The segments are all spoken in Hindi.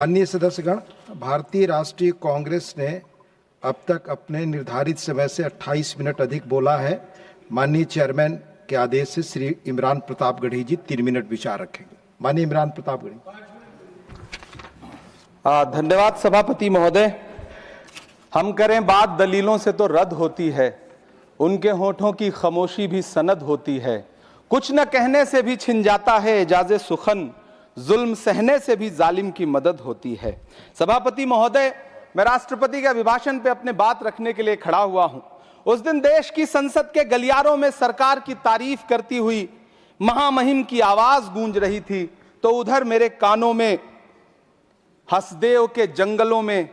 अन्य सदस्यगण, भारतीय राष्ट्रीय कांग्रेस ने अब तक अपने निर्धारित समय से 28 मिनट अधिक बोला है। माननीय चेयरमैन के आदेश से श्री इमरान प्रतापगढ़ी जी 3 मिनट विचार रखेंगे। माननीय इमरान प्रतापगढ़ी। धन्यवाद सभापति महोदय। हम करें बात दलीलों से तो रद्द होती है, उनके होठों की खामोशी भी सनद होती है। कुछ न कहने से भी छिन जाता है एजाज़े सुखन, जुल्म सहने से भी जालिम की मदद होती है। सभापति महोदय, मैं राष्ट्रपति के अभिभाषण पे अपने बात रखने के लिए खड़ा हुआ हूं। उस दिन देश की संसद के गलियारों में सरकार की तारीफ करती हुई महामहिम की आवाज गूंज रही थी, तो उधर मेरे कानों में हसदेव के जंगलों में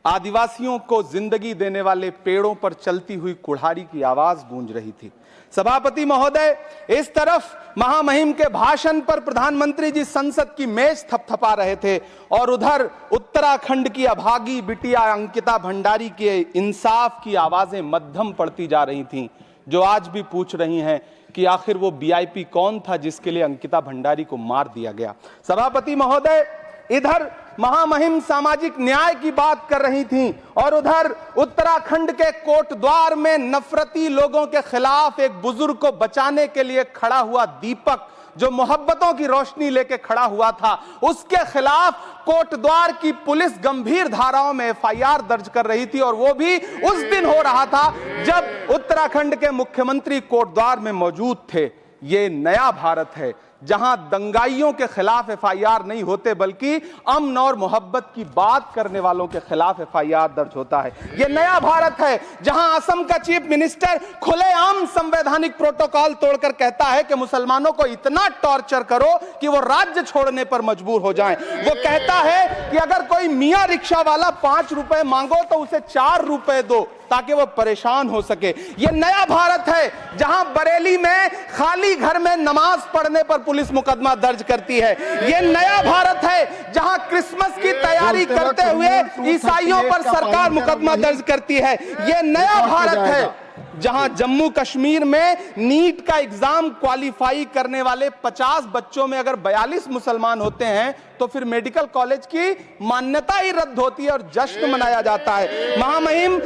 आदिवासियों को जिंदगी देने वाले पेड़ों पर चलती हुई कुल्हाड़ी की आवाज गूंज रही थी। सभापति महोदय, इस तरफ महामहिम के भाषण पर प्रधानमंत्री जी संसद की मेज थपथपा रहे थे और उधर उत्तराखंड की अभागी बिटिया अंकिता भंडारी के इंसाफ की आवाजें मध्यम पड़ती जा रही थीं, जो आज भी पूछ रही हैं कि आखिर वो वीआईपी कौन था जिसके लिए अंकिता भंडारी को मार दिया गया। सभापति महोदय, इधर महामहिम सामाजिक न्याय की बात कर रही थीं और उधर उत्तराखंड के कोटद्वार में नफरती लोगों के खिलाफ एक बुजुर्ग को बचाने के लिए खड़ा हुआ दीपक, जो मोहब्बतों की रोशनी लेके खड़ा हुआ था, उसके खिलाफ कोटद्वार की पुलिस गंभीर धाराओं में एफआईआर दर्ज कर रही थी। और वो भी उस दिन हो रहा था जब उत्तराखंड के मुख्यमंत्री कोटद्वार में मौजूद थे। ये नया भारत है जहां दंगाइयों के खिलाफ एफआईआर नहीं होते, बल्कि अमन और मोहब्बत की बात करने वालों के खिलाफ एफआईआर दर्ज होता है। यह नया भारत है जहां असम का चीफ मिनिस्टर खुलेआम संवैधानिक प्रोटोकॉल तोड़कर कहता है कि मुसलमानों को इतना टॉर्चर करो कि वो राज्य छोड़ने पर मजबूर हो जाएं। वो कहता है कि अगर कोई मियां रिक्शा वाला 5 रुपए मांगो तो उसे 4 रुपए दो ताकि वो परेशान हो सके। यह नया भारत है जहां बरेली में खाली घर में नमाज पढ़ने पर पुलिस मुकदमा दर्ज करती है। यह नया भारत है जहां क्रिसमस की तैयारी करते हुए ईसाइयों पर सरकार मुकदमा दर्ज करती है। यह नया भारत है जहां जम्मू कश्मीर में नीट का एग्जाम क्वालिफाई करने वाले 50 बच्चों में अगर 42 मुसलमान होते हैं तो फिर मेडिकल कॉलेज की मान्यता ही रद्द होती है और जश्न मनाया जाता है। महामहिम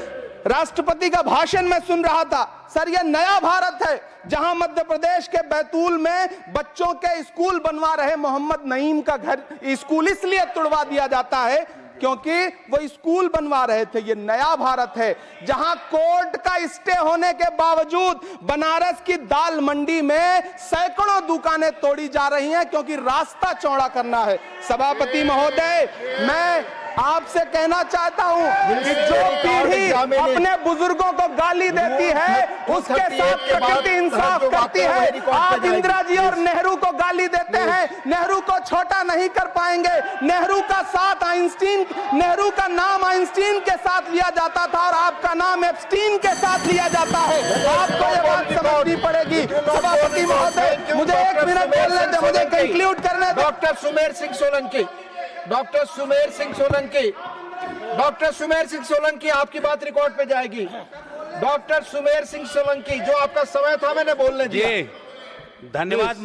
राष्ट्रपति का भाषण में सुन रहा था। सर, यह नया भारत है जहां मध्य प्रदेश के बैतूल में बच्चों के स्कूल बनवा रहे मोहम्मद नईम का घर स्कूल इसलिए तुड़वा दिया जाता है क्योंकि वो स्कूल बनवा रहे थे। ये नया भारत है जहां कोर्ट का स्टे होने के बावजूद बनारस की दाल मंडी में सैकड़ों दुकानें तोड़ी जा रही हैं क्योंकि रास्ता चौड़ा करना है। सभापति महोदय, मैं आपसे कहना चाहता हूं कि जो पीढ़ी अपने बुजुर्गों को गाली देती है उसके साथ प्रकृति इंसाफ करती है। आज इंदिरा जी और नेहरू को गाली देते हैं, नेहरू को छोटा नहीं कर पाएंगे। नेहरू का साथ आइंस्टीन, नेहरू का नाम आइंस्टीन के साथ लिया जाता था और आपका नाम एप्स्टीन के साथ लिया जाता है। आपको ये बात समझनी पड़ेगी। सभापति महोदय, मुझे 1 मिनट बोलने दें, मुझे कंक्लूड करने दें। Doctor Sumer Singh Solanki, doctor Sumer Singh Solanki, doctor Sumer Singh Solanki, आपकी बात रिकॉर्ड पे जाएगी। डॉक्टर सुमेर सिंह सोलंकी, जो आपका समय था मैंने बोलने दिया। धन्यवाद।